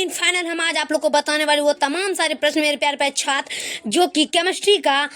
लेकिन फाइनल हम आज आप लोग को बताने वाले वो तमाम सारे प्रश्न मेरे प्यारे प्यारे छात्र, जो कि केमिस्ट्री का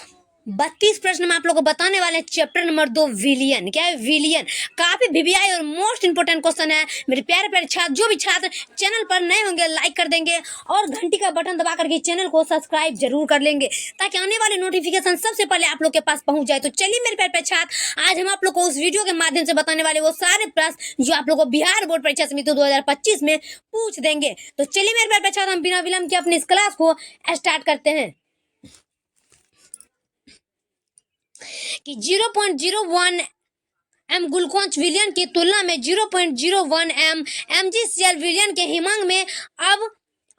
32 प्रश्न में आप लोग को बताने वाले हैं। Chapter number 2 विलियन। क्या है विलियन? काफी वीवीआई और मोस्ट इंपोर्टेंट क्वेश्चन है मेरे प्यारे प्यारे छात्र। जो भी छात्र चैनल पर नए होंगे लाइक कर देंगे और घंटी का बटन दबा करके चैनल को सब्सक्राइब जरूर कर लेंगे, ताकि आने वाले नोटिफिकेशन सबसे पहले आप लोग के पास पहुंच जाए। तो चलिए मेरे प्यारे प्यारे छात्र, आज हम आप लोग को उस वीडियो के माध्यम से बताने वाले वो सारे प्रश्न जो आप लोग को बिहार बोर्ड परीक्षा समिति 2025 में पूछ देंगे। तो चलिए मेरे प्यारे प्यारे छात्र, हम बिना विलंब के अपनी इस क्लास को स्टार्ट करते हैं कि 0.01 एम ग्लूकोज विलियन की तुलना में 0.01 एम MgCl विलियन के हिमांक में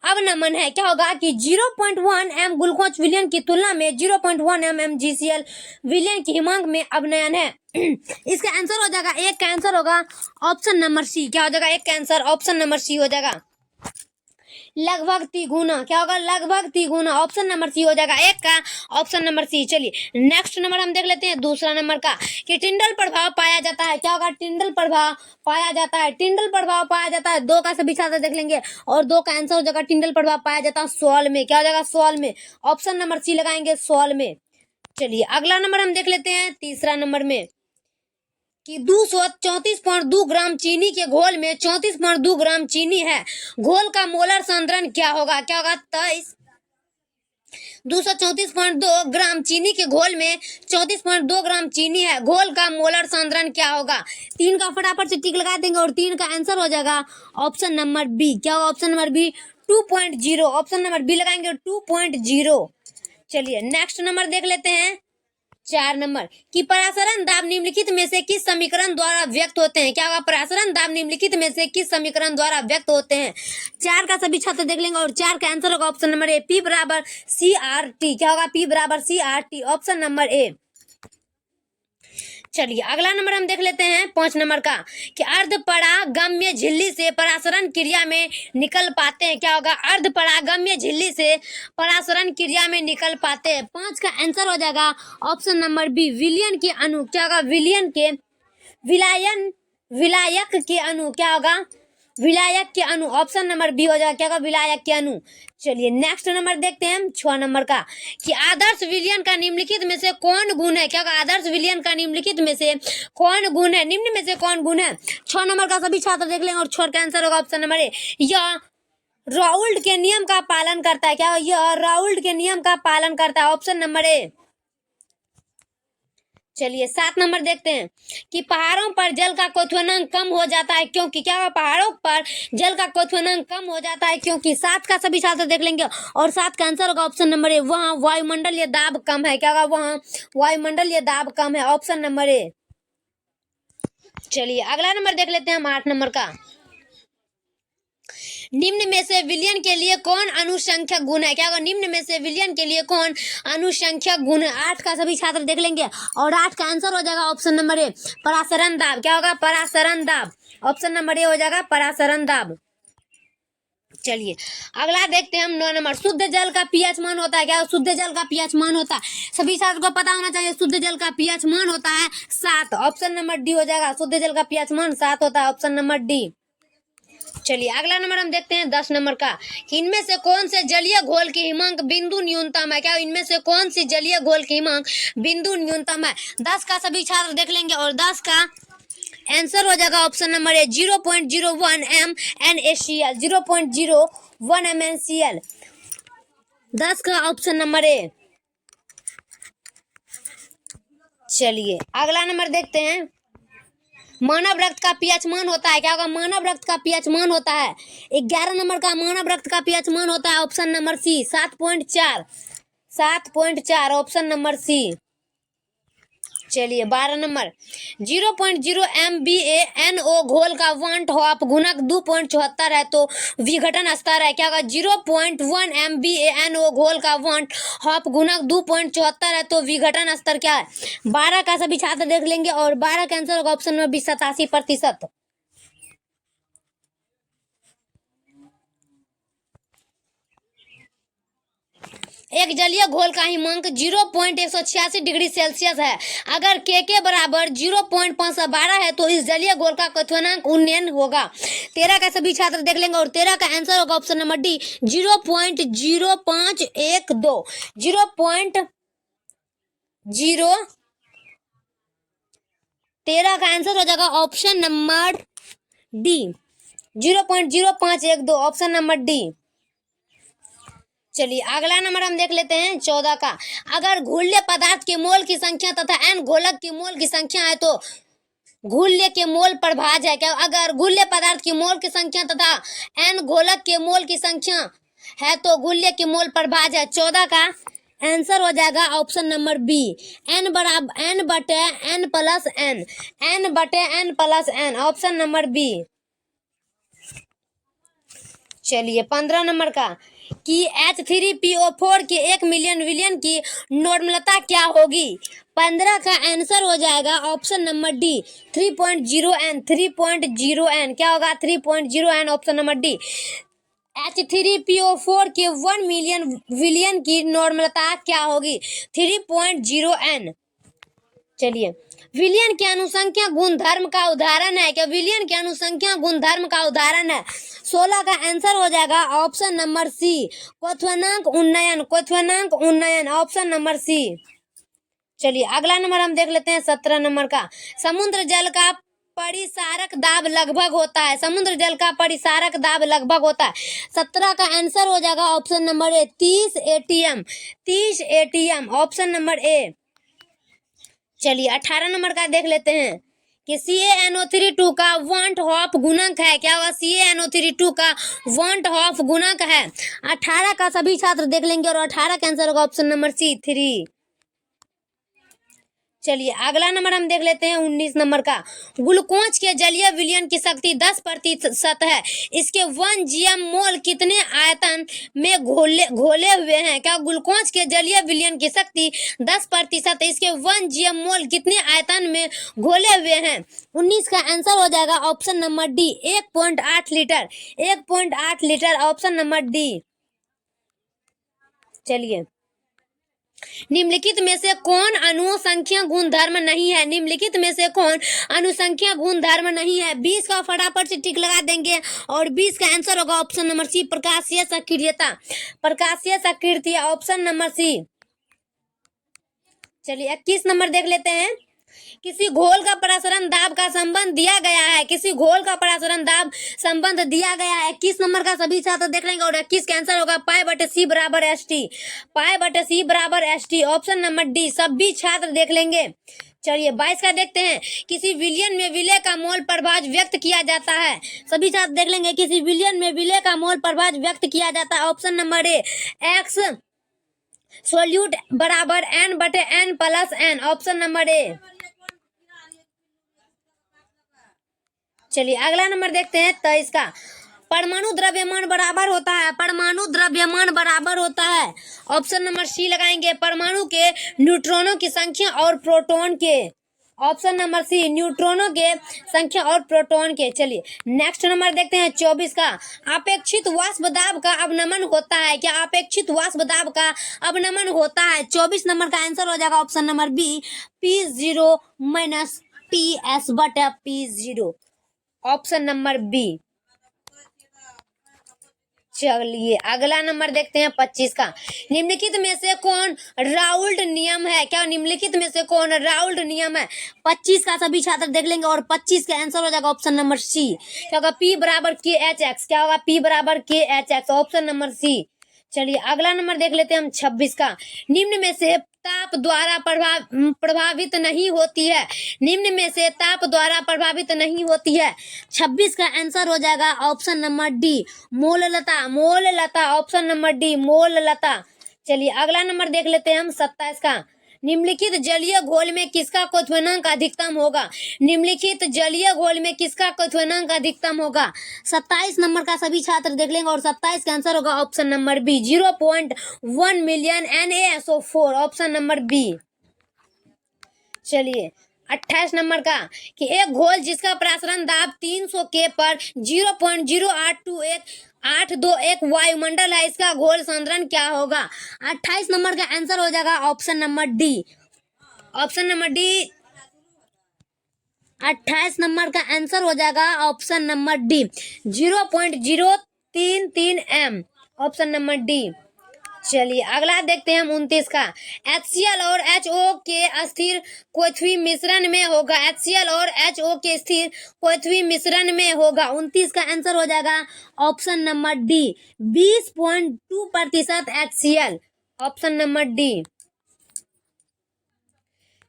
अवनमन है। क्या होगा कि 0.1 एम ग्लूकोज विलियन की तुलना में 0.1 एम MgCl विलियन के हिमांक में अवनयन है। इसका आंसर हो जाएगा, एक का आंसर होगा ऑप्शन नंबर सी। क्या हो जाएगा? एक का आंसर ऑप्शन नंबर सी हो जाएगा, लगभग तिगुना। क्या होगा? लगभग तिगुना। ऑप्शन नंबर सी हो जाएगा, एक का ऑप्शन नंबर सी। चलिए नेक्स्ट नंबर हम देख लेते हैं, दूसरा नंबर का, कि टिंडल प्रभाव पाया जाता है। क्या होगा? टिंडल प्रभाव पाया जाता है। टिंडल प्रभाव पाया जाता है, दो का सभी छात्र देख लेंगे और दो का आंसर हो जाएगा टिंडल प्रभाव पाया जाता है सॉल में। क्या हो जाएगा? सॉल में। ऑप्शन नंबर सी लगाएंगे, सॉल में। चलिए अगला नंबर हम देख लेते हैं, तीसरा नंबर में, कि 234.2 ग्राम चीनी के घोल में 34.2 ग्राम चीनी है। घोल का मोलर सांद्रण क्या होगा? क्या होगा? 234.2 ग्राम चीनी के घोल में 34.2 ग्राम चीनी है। घोल का मोलर सांद्रण क्या होगा? तीन का फटाफट से टिक लगा देंगे और तीन का आंसर हो जाएगा ऑप्शन नंबर बी। क्या होगा? Option number B 2.0। Option number B लगाएंगे 2.0। चलिए नेक्स्ट नंबर देख लेते हैं, चार नंबर, कि परासरण दाब निम्नलिखित में से किस समीकरण द्वारा व्यक्त होते हैं? क्या होगा? परासरण दाब निम्नलिखित में से किस समीकरण द्वारा व्यक्त होते हैं? चार का सभी छात्र देख लेंगे और चार का आंसर होगा ऑप्शन नंबर ए, P बराबर CRT। क्या होगा? P बराबर CRT। ऑप्शन नंबर ए। चलिए अगला नंबर हम देख लेते हैं, 5 नंबर का, कि अर्धपरागम्य झिल्ली से परासरण क्रिया में निकल पाते हैं। क्या होगा? अर्धपरागम्य झिल्ली से परासरण क्रिया में निकल पाते हैं। 5 का आंसर हो जाएगा ऑप्शन नंबर बी, विलयन के अणु। क्या होगा? विलयन के विलायक के अणु। क्या होगा? विलायक के अणु। ऑप्शन नंबर बी हो जाएगा, क्या होगा? विलायक के अणु। चलिए नेक्स्ट नंबर देखते हैं, 6 नंबर का, कि आदर्श विलयन का निम्नलिखित में से कौन गुण है? क्या होगा? आदर्श विलयन का निम्नलिखित में से कौन गुण है? निम्न में से कौन गुण है? 6 नंबर का सभी छात्र देख लेंगे और 6 का आंसर होगा ऑप्शन नंबर ए, यह राउल्ट के नियम का पालन करता है। क्या? यह राउल्ट के नियम का पालन करता है। ऑप्शन नंबर ए। चलिए 7 नंबर देखते हैं, कि पहाड़ों पर जल का क्वथनांक कम हो जाता है क्योंकि। क्या होगा? पहाड़ों पर जल का क्वथनांक कम हो जाता है क्योंकि। 7 का सभी छात्र देख लेंगे और 7 का आंसर होगा ऑप्शन नंबर ए, वहाँ वायुमंडलीय दाब कम है। क्या होगा? वहाँ वायुमंडलीय दाब कम है। ऑप्शन नंबर ए। चलिए अगला नंबर देख लेते हैं हम, 8 नंबर का, निम्न में से विलयन के लिए कौन अनुसंख्यक गुण है? क्या होगा? निम्न में से विलयन के लिए कौन अनुसंख्यक गुण है? 8 का सभी छात्र देख लेंगे और 8 का आंसर हो जाएगा ऑप्शन नंबर ए, परासरण दाब। क्या होगा? परासरण दाब। ऑप्शन नंबर ए हो जाएगा परासरण दाब। चलिए अगला देखते हैं हम, 9 नंबर, शुद्ध जल का पीएच मान होता है। क्या? शुद्ध जल का पीएच मान होता है, सभी छात्र को पता होना चाहिए। शुद्ध जल का पीएच मान होता है 7। ऑप्शन नंबर डी हो जाएगा, शुद्ध जल का पीएच मान 7 होता है। Option number D. चलिए अगला नंबर हम देखते हैं, 10 नंबर का, कि इनमें से कौन से जलीय घोल की हिमांक बिंदु न्यूनतम है? क्या? इनमें से कौन सी जलीय घोल की हिमांक बिंदु न्यूनतम है? 10 का सभी छात्र देख लेंगे और 10 का आंसर हो जाएगा option number A, 0.01 M NaCl। 0.01 M NaCl। 10 का ऑप्शन नंबर ए। चलिए अगला नंबर देखते हैं, मानव रक्त का पीएच मान होता है। क्या होगा? मानव रक्त का पीएच मान होता है 11 नंबर का, मानव रक्त का पीएच मान होता है option number C, 7.4। 7.4 option number C. चलिए 12 नंबर, 0.0 MbA NO घोल का वांट हॉप गुणक 2.74 है तो विघटन स्तर है। क्या होगा? 0.1 MbA NO घोल का वांट हॉप गुणक 2.74 है तो विघटन स्तर क्या है? 12 का सभी छात्र देख लेंगे और 12 का आंसर होगा ऑप्शन नंबर 87%। एक जलीय घोल का हिमांक 0.186 डिग्री सेल्सियस है। अगर के बराबर 0.512 है तो इस जलीय घोल का क्वथनांक उन्नयन होगा। 13 का सभी छात्र देख लेंगे और 13 का आंसर होगा ऑप्शन नंबर डी 0.0512। 13 का आंसर हो जाएगा option number D 0.0512 option number D. चलिए अगला नंबर हम देख लेते हैं 14 का। अगर घुल्य पदार्थ के मोल की संख्या तथा n घोलक की मोल की संख्या है तो घुल्य के मोल पर भाज्य है क्या? अगर घुल्य पदार्थ की मोल की संख्या तथा n घोलक के मोल की संख्या है तो घुल्य के मोल पर भाज्य है। 14 का आंसर हो जाएगा ऑप्शन नंबर बी n बराबर n बटे n प्लस n, n बटे n plus n, option number B. चलिए 15 नंबर का कि H3PO4 के 1 मिलियन विलियन की नॉर्मलता क्या होगी? 15 का आंसर हो जाएगा option number D 3.0n। 3.0n क्या होगा? 3.0n, option number D. H3PO4 के 1 मिलियन विलियन की नॉर्मलता क्या होगी? 3.0n। चलिए विलियन के अनुसंख्या गुणधर्म का उदाहरण है क्या? विलियन के अनुसंख्या गुणधर्म का उदाहरण है। 16 का आंसर हो जाएगा ऑप्शन नंबर सी क्वथनांक उन्नयन। क्वथनांक उन्नयन, ऑप्शन नंबर सी। चलिए अगला नंबर हम देख लेते हैं 17 नंबर का। समुद्र जल का परिसारक दाब लगभग होता है। समुद्र जल का परिसारक दाब लगभग होता है। 17 का आंसर हो जाएगा ऑप्शन नंबर ए 30 ATM। 30 ATM, ऑप्शन नंबर ए। चलिए 18 नंबर का देख लेते हैं कि CaNO3 का वांट हॉफ गुणक है क्या? होगा CaNO3 का वांट हॉफ गुणक है। 18 का सभी छात्र देख लेंगे और 18 का आंसर होगा ऑप्शन नंबर सी 3। चलिए अगला नंबर हम देख लेते हैं 19 नंबर का। ग्लूकोज के जलीय विलयन की शक्ति 10% है। इसके 1 GM मोल कितने आयतन में घोले हुए हैं? क्या ग्लूकोज के जलीय विलयन की शक्ति 10% है। इसके 1 GM मोल कितने आयतन में घोले हुए हैं? 19 का आंसर हो जाएगा option number D 1.8 litre. 1.8 litre, option number D. चलिए निम्नलिखित में से कौन अनुसंख्या गुणधर्म नहीं है? निम्नलिखित में से कौन अनुसंख्या गुणधर्म नहीं है? 20 का फटाफट से टिक लगा देंगे और 20 का आंसर होगा ऑप्शन नंबर सी प्रकाशीय सक्रियता। प्रकाशीय सक्रियता, ऑप्शन नंबर सी। चलिए 21 नंबर देख लेते हैं। किसी घोल का प्रसरण दाब का संबंध दिया गया है। किसी घोल का प्रसरण दाब संबंध दिया गया है। 21 नंबर का सभी छात्र देख लेंगे और 21 का आंसर होगा π/c बराबर HT। π/c बराबर HT, ऑप्शन नंबर डी। सभी छात्र देख लेंगे। चलिए 22 का देखते हैं। किसी विलयन में विलय का मोल प्रभाव व्यक्त किया जाता है। सभी छात्र देख लेंगे। किसी विलयन में विलय का मोल प्रभाव व्यक्त किया जाता है। ऑप्शन नंबर ए एक्स सोल्यूट बराबर n/n plus n, option number ए। चलिए अगला नंबर देखते हैं 23 का। परमाणु द्रव्यमान बराबर होता है। परमाणु द्रव्यमान बराबर होता है, ऑप्शन नंबर सी लगाएंगे। परमाणु के न्यूट्रॉनों की संख्या और प्रोटॉन के, ऑप्शन नंबर सी न्यूट्रॉनों के संख्या और प्रोटॉन के। चलिए नेक्स्ट नंबर देखते हैं 24 का। अपेक्षित वाष्प दाब का अवनमन होता है क्या? अपेक्षित वाष्प दाब का अवनमन होता है। 24 नंबर का आंसर हो जाएगा option number B P0 - PS/P0, option number B. चलिए अगला नंबर देखते हैं 25 का। निम्नलिखित में से कौन राउल्ट नियम है क्या? निम्नलिखित में से कौन राउल्ट नियम है? 25 का सभी छात्र देख लेंगे और 25 का आंसर हो जाएगा ऑप्शन नंबर सी। क्या होगा? P बराबर KHX। क्या होगा? P बराबर KHX, ऑप्शन नंबर सी। चलिए अगला नंबर देख लेते हैं हम 26 का। निम्न में से ताप द्वारा प्रभावित नहीं होती है। निम्न में से ताप द्वारा प्रभावित नहीं होती है। 26 का आंसर हो जाएगा ऑप्शन नंबर डी मोललता। मोललता, ऑप्शन नंबर डी मोललता। चलिए अगला नंबर देख लेते हैं हम 27 का। निम्नलिखित जलीय घोल में किसका क्वथनांक अधिकतम होगा? निम्नलिखित जलीय घोल में किसका क्वथनांक अधिकतम होगा? 27 नंबर का सभी छात्र देख लेंगे और 27 का आंसर होगा option number B 0.1 million NaSO4, option number B. चलिए 28 नंबर का कि एक घोल जिसका प्रसरण दाब 300 K पर 0.0821 821 वायुमंडल है, इसका घोल सांद्रण क्या होगा? 28 नंबर का आंसर हो जाएगा option number D. Option number D 28 number का आंसर हो जाएगा option number D 0.033 m। Option number D. चलिए अगला देखते हैं हम 29 का। HCl और HO के स्थिर क्वथी मिश्रण में होगा। HCl और HO के स्थिर क्वथी मिश्रण में होगा। 29 का आंसर हो जाएगा option number D 20.2% HCl। Option number D.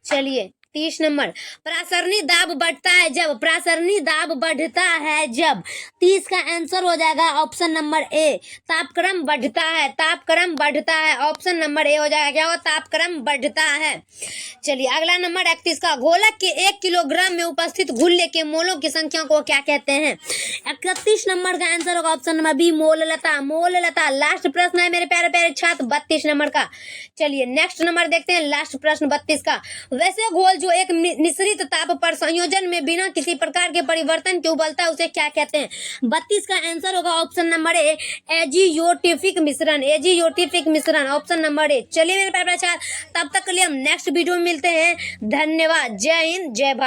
चलिए 30 नंबर। प्रासरणी दाब बढ़ता है जब। प्रासरणी दाब बढ़ता है जब। 30 का आंसर हो जाएगा ऑप्शन नंबर ए तापक्रम बढ़ता है। तापक्रम बढ़ता है। ऑप्शन नंबर ए हो जाएगा क्या हो? तापक्रम बढ़ता है। चलिए अगला नंबर 31 का। गोलक के 1 किलोग्राम में उपस्थित घुल्ले के मोलों की संख्या को क्या कहते हैं? 31 नंबर का आंसर होगा ऑप्शन नंबर बी मोललता। मोललता। लास्ट प्रश्न है मेरे प्यारे प्यारे छात्र 32 नंबर का। चलिए नेक्स्ट नंबर देखते हैं लास्ट प्रश्न 32 का। वैसे घोल जो एक निश्चित ताप पर संयोजन में बिना किसी प्रकार के परिवर्तन के उबलता है उसे क्या कहते हैं? 32 का आंसर होगा ऑप्शन नंबर ए एजियोटिफिक मिश्रण। एजियोटिफिक मिश्रण। ऑप्शन नंबर ए। चलिए मेरे प्यारे छात्र तब तक के लिए हम नेक्स्ट वीडियो में मिलते हैं। धन्यवाद। जय हिंद जय भारत।